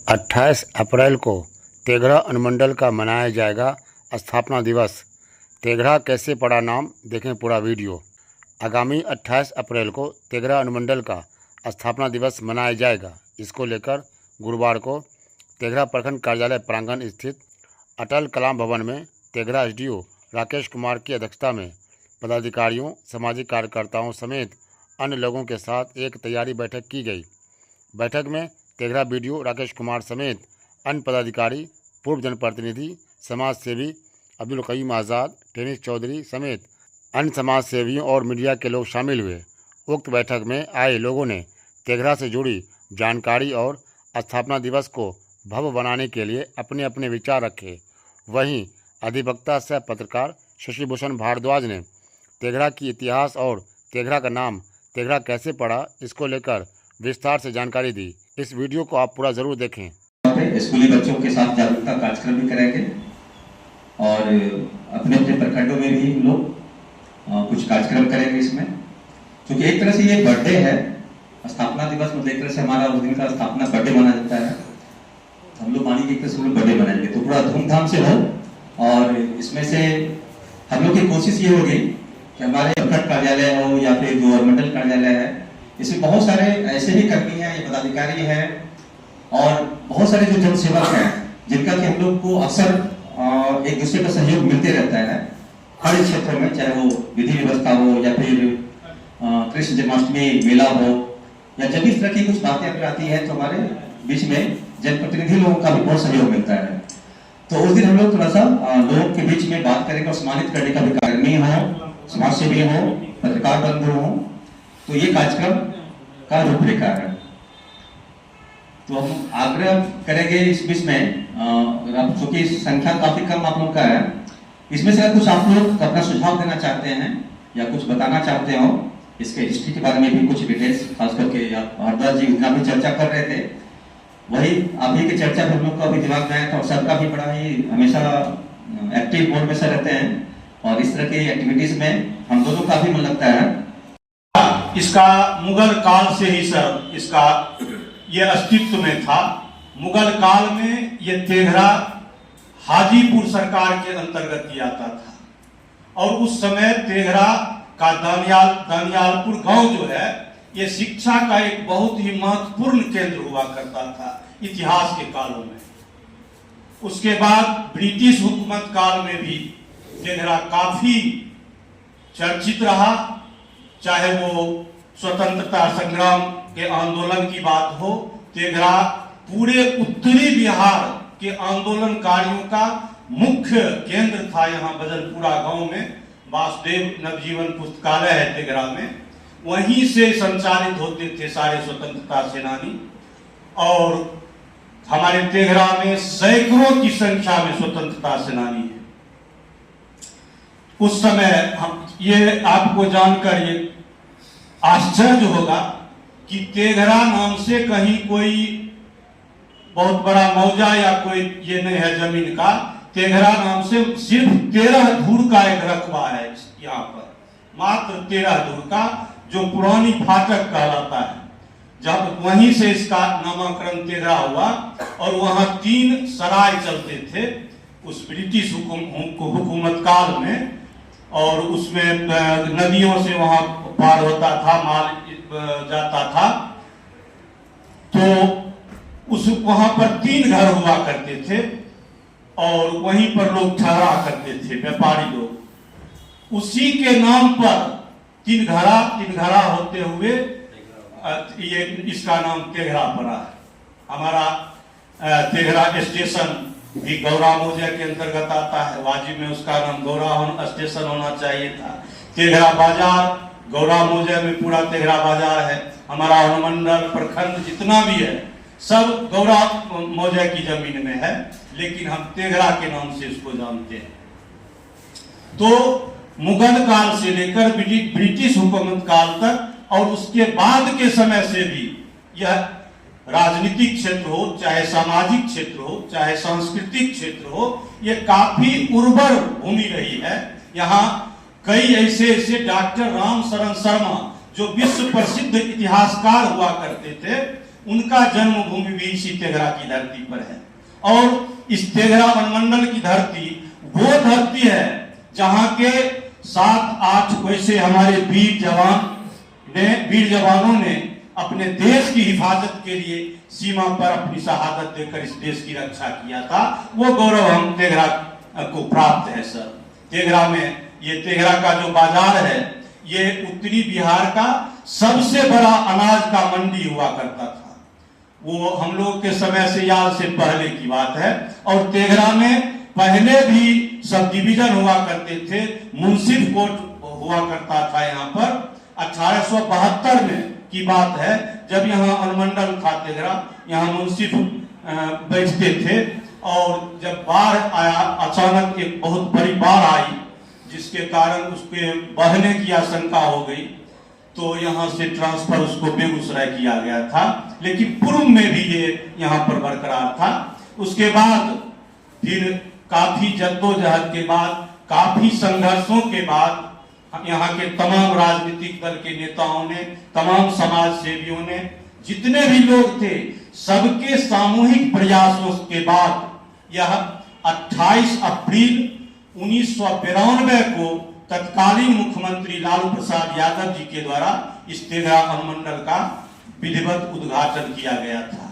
28 अप्रैल को तेघड़ा अनुमंडल का मनाया जाएगा स्थापना दिवस। तेघड़ा कैसे पड़ा नाम, देखें पूरा वीडियो। आगामी 28 अप्रैल को तेघड़ा अनुमंडल का स्थापना दिवस मनाया जाएगा। इसको लेकर गुरुवार को तेघड़ा प्रखंड कार्यालय प्रांगण स्थित अटल कलाम भवन में तेघड़ा एसडीओ राकेश कुमार की अध्यक्षता में पदाधिकारियों, सामाजिक कार्यकर्ताओं समेत अन्य लोगों के साथ एक तैयारी बैठक की गई। बैठक में तेघड़ा बीडीओ राकेश कुमार समेत अन्य पदाधिकारी, पूर्व जनप्रतिनिधि, समाज सेवी अब्दुल कईम आज़ाद, टेनिस चौधरी समेत अन्य समाज सेवियों और मीडिया के लोग शामिल हुए। उक्त बैठक में आए लोगों ने तेघड़ा से जुड़ी जानकारी और स्थापना दिवस को भव्य बनाने के लिए अपने अपने विचार रखे। वहीं अधिवक्ता सह पत्रकार शशिभूषण भारद्वाज ने तेघड़ा की इतिहास और तेघड़ा का नाम तेघड़ा कैसे पड़ा, इसको लेकर विस्तार से जानकारी दी। इस वीडियो को आप पूरा जरूर देखें। स्कूली बच्चों के साथ जागरूकता कार्यक्रम भी करेंगे और अपने अपने प्रखंडों में भी हम लोग कुछ कार्यक्रम करेंगे इसमें, क्योंकि एक तरह से ये बर्थडे है। स्थापना दिवस मतलब एक तरह से हमारा उस दिन का स्थापना बर्थडे माना जाता है। हम लोग मानेंगे एक तरह से बर्थडे मनाएंगे तो पूरा धूमधाम से हो। और इसमें से हम लोग की कोशिश ये होगी कि हमारे प्रखंड कार्यालय हो या फिर जो मंडल कार्यालय है, इसमें बहुत सारे ऐसे भी कर्मी हैं, ये पदाधिकारी हैं और बहुत सारे जो जन सेवक हैं जिनका कि हम लोग को अक्सर एक दूसरे का सहयोग मिलते रहता है हर क्षेत्रों में, चाहे वो विधि व्यवस्था हो या फिर कृष्ण जन्माष्टमी मेला हो या जब इस तरह की कुछ बातें अगर आती है तो हमारे बीच में जनप्रतिनिधि लोगों का भी बहुत सहयोग मिलता है। तो उस दिन हम लोग थोड़ा सा लोगों के बीच में बात करेंगे और सम्मानित करने का भी कर्मी हो, समाज सेवी हो, पत्रकार बंधु हो, तो ये कार्यक्रम का रूपरेखा है। तो हम आग्रह करेंगे इस बीच में, चूंकि संख्या काफी कम आप लोग का है, इसमें से कुछ आप लोग अपना सुझाव देना चाहते हैं या कुछ बताना चाहते हो इसके हिस्ट्री के बारे में भी कुछ डिटेल्स, खास करके भारद्वाज जी उनका भी चर्चा कर रहे थे, वही आप ही की चर्चा हम लोग का भी दिमाग में आया था। और सबका भी बड़ा ही हमेशा एक्टिव मोड में से रहते हैं और इस तरह की एक्टिविटीज में हम दोनों का भी मन लगता है। इसका मुगल काल से ही सर इसका ये अस्तित्व में था। मुगल काल में ये तेघड़ा हाजीपुर सरकार के अंतर्गत ही आता था और उस समय तेघड़ा का दानियालपुर गांव जो है ये शिक्षा का एक बहुत ही महत्वपूर्ण केंद्र हुआ करता था इतिहास के कालों में। उसके बाद ब्रिटिश हुकूमत काल में भी तेघड़ा काफी चर्चित रहा, चाहे वो स्वतंत्रता संग्राम के आंदोलन की बात हो। तेघड़ा पूरे उत्तरी बिहार के आंदोलनकारियों का मुख्य केंद्र था। यहाँ बजलपुरा गांव में वासुदेव नवजीवन पुस्तकालय है तेघड़ा में, वहीं से संचालित होते थे सारे स्वतंत्रता सेनानी। और हमारे तेघड़ा में सैकड़ों की संख्या में स्वतंत्रता सेनानी है। उस समय हम ये आपको जानकर ये आश्चर्य होगा कि तेघड़ा नाम से कहीं कोई बहुत बड़ा मौजा या कोई ये नहीं है जमीन का। तेघड़ा नाम से सिर्फ 13 धूर का एक रकबा है यहाँ पर, मात्र 13 धूर का, जो पुरानी फाटक कहलाता है। जब वहीं से इसका नामकरण तेघड़ा हुआ और वहां 3 सराय चलते थे उस ब्रिटिश हुकूमत काल में, और उसमें नदियों से वहां पार होता था, माल जाता था। तो उस वहां पर 3 घर हुआ करते थे और वहीं पर लोग ठहरा करते थे, व्यापारी लोग। उसी के नाम पर तीन घरा होते हुए ये इसका नाम तेघड़ा पड़ा है। हमारा तेघड़ा स्टेशन भी गौरा मौजा के अंतर्गत आता है। वाजिब में उसका नाम गौरा स्टेशन होना चाहिए था। तेघड़ा बाजार, गौरा मौजा में पूरा तेघड़ा बाजार है। हमारा अनुमंडल प्रखंड जितना भी है सब गौरा मौजा की जमीन में है, लेकिन हम तेघड़ा के नाम से इसको जानते हैं। तो मुगल काल से लेकर ब्रिटिश हुकूमत काल तक और उसके बाद के समय से भी यह राजनीतिक क्षेत्र हो, चाहे सामाजिक क्षेत्र हो, चाहे सांस्कृतिक क्षेत्र हो, ये काफी उर्वर भूमि रही है। यहाँ कई ऐसे डॉक्टर राम शरण शर्मा जो विश्व प्रसिद्ध इतिहासकार हुआ करते थे, उनका जन्मभूमि भी इसी तेघरा की धरती पर है। और इस तेघरा वनमंडल की धरती वो धरती है जहां के 7-8 वैसे हमारे वीर जवानों ने अपने देश की हिफाजत के लिए सीमा पर अपनी शहादत देकर इस देश की रक्षा किया था। वो गौरव हम तेघरा को प्राप्त है सर। तेघरा में ये तेघरा का जो बाजार है ये उत्तरी बिहार का सबसे बड़ा अनाज का मंडी हुआ करता था। वो हम लोग के समय से या से पहले की बात है। और तेघरा में पहले भी सब डिवीजन हुआ करते थे, मुंसिफ कोर्ट हुआ करता था। यहाँ पर 1872 में की बात है जब यहाँ अनुमंडल था तेघरा, यहाँ मुंसिफ बैठते थे। और जब बाढ़ आया, अचानक एक बहुत बड़ी बाढ़ आई जिसके कारण उसके बहने की आशंका हो गई, तो यहाँ से ट्रांसफर उसको बेगूसराय किया गया था। लेकिन पूर्व में भी ये यहाँ पर बरकरार था। उसके बाद फिर काफी जद्दोजहद के बाद, काफी संघर्षों के बाद यहाँ के तमाम राजनीतिक दल के नेताओं ने, तमाम समाज सेवियों ने, जितने भी लोग थे, सबके सामूहिक प्रयासों के बाद यह 28 अप्रैल 1992 को तत्कालीन मुख्यमंत्री लालू प्रसाद यादव जी के द्वारा इस तेघरा अनुमंडल का विधिवत उद्घाटन किया गया था।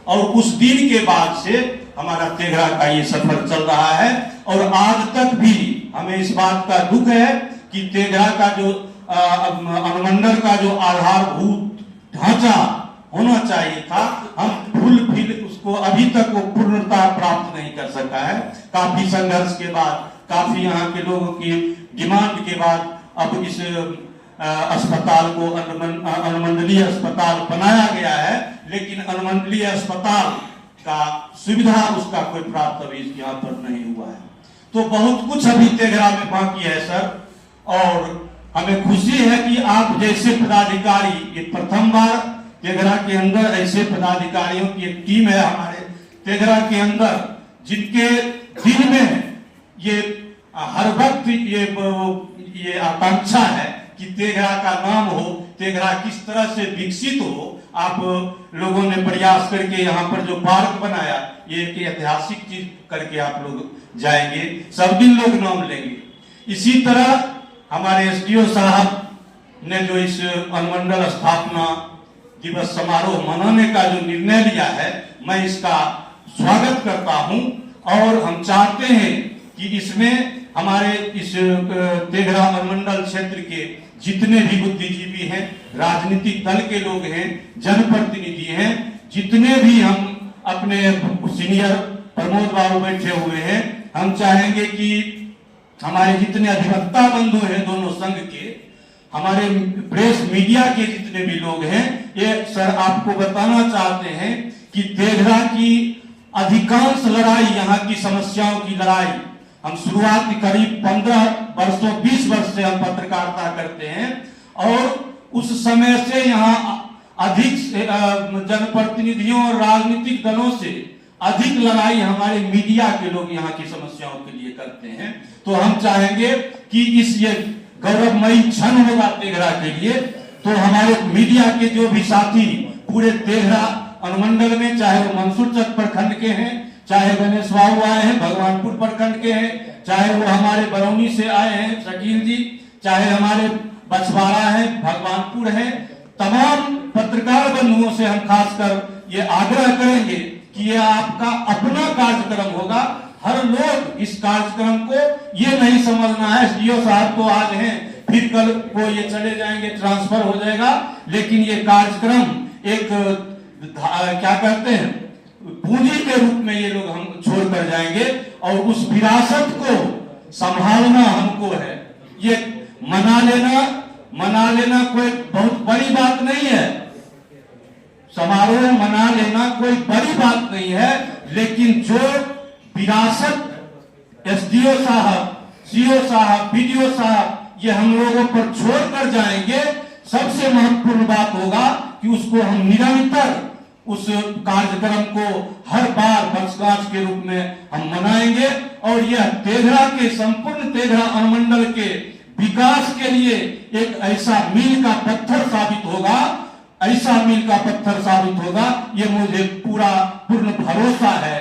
और उस दिन के बाद से हमारा तेघरा का ये सफर चल रहा है। और आज तक भी हमें इस बात का दुख है कि तेघरा का जो अनुमंडल का जो आधारभूत ढांचा होना चाहिए था, हम फुल उसको अभी तक वो पूर्णता प्राप्त नहीं कर सका है। काफी संघर्ष के बाद, काफी यहाँ के लोगों की डिमांड के बाद अब इस अस्पताल को अनुमंडलीय अस्पताल बनाया गया है। लेकिन अनुमंडलीय अस्पताल का सुविधा उसका कोई प्राप्त अभी यहाँ पर नहीं हुआ है। तो बहुत कुछ अभी तेघरा में बाकी है सर। और हमें खुशी है कि आप जैसे पदाधिकारी, ये प्रथम बार तेघरा के अंदर ऐसे पदाधिकारियों की एक टीम है हमारे तेघरा के अंदर, जिनके दिल में ये हर वक्त ये आकांक्षा है कि तेघरा का नाम हो, तेघरा किस तरह से विकसित हो। आप लोगों ने प्रयास करके यहाँ पर जो पार्क बनाया, ये एक ऐतिहासिक चीज करके आप लोग जाएंगे, सब दिन लोग नाम लेंगे। इसी तरह हमारे एसडीओ साहब ने जो इस अनुमंडल स्थापना दिवस समारोह मनाने का जो निर्णय लिया है, मैं इसका स्वागत करता हूं। और हम चाहते हैं कि इसमें हमारे इस तेघरा अनुमंडल क्षेत्र के जितने भी बुद्धिजीवी हैं, राजनीतिक दल के लोग हैं, जनप्रतिनिधि हैं, जितने भी हम अपने सीनियर प्रमोद बाबू बैठे हुए हैं, हम चाहेंगे कि हमारे जितने अधिवक्ता बंधु हैं दोनों संघ के, हमारे प्रेस मीडिया के जितने भी लोग हैं, ये सर आपको बताना चाहते हैं कि तेघरा की अधिकांश लड़ाई, यहाँ की समस्याओं की लड़ाई, हम शुरुआत करीब 15 वर्षों 20 वर्ष से हम पत्रकारिता करते हैं। और उस समय से यहाँ अधिक जनप्रतिनिधियों और राजनीतिक दलों से अधिक लड़ाई हमारे मीडिया के लोग यहाँ की समस्याओं के लिए करते हैं। तो हम चाहेंगे कि इस ये गौरवमयी क्षण होगा तेघरा के लिए, तो हमारे मीडिया के जो भी साथी पूरे तेघरा अनुमंडल में, चाहे वो मंसूरचक प्रखंड के हैं, चाहे गणेश बाबू आए हैं भगवानपुर प्रखंड के हैं, चाहे वो हमारे बरौनी से आए हैं शकील जी, चाहे हमारे बछवाड़ा है, भगवानपुर है, तमाम पत्रकार बंधुओं से हम खासकर ये आग्रह करेंगे कि ये आपका अपना कार्यक्रम होगा। हर लोग इस कार्यक्रम को ये नहीं समझना है एसडीओ साहब तो आज हैं, फिर कल को ये चले जाएंगे, ट्रांसफर हो जाएगा। लेकिन ये कार्यक्रम एक क्या कहते हैं, पूंजी के रूप में ये लोग हम छोड़ कर जाएंगे। और उस विरासत को संभालना हमको है। ये मना लेना कोई बहुत बड़ी बात नहीं है, समारोह मना लेना कोई बड़ी बात नहीं है। लेकिन जो विरासत एसडीओ साहब, सीओ साहब, बीडीओ साहब ये हम लोगों पर छोड़ कर जाएंगे, सबसे महत्वपूर्ण बात होगा कि उसको हम निरंतर उस कार्यक्रम को हर बार वर्षगांठ के रूप में हम मनाएंगे। और यह तेघरा के, संपूर्ण तेघरा अनुमंडल के विकास के लिए एक ऐसा मील का पत्थर साबित होगा। ऐसा मील का पत्थर साबित होगा, ये मुझे पूर्ण भरोसा है।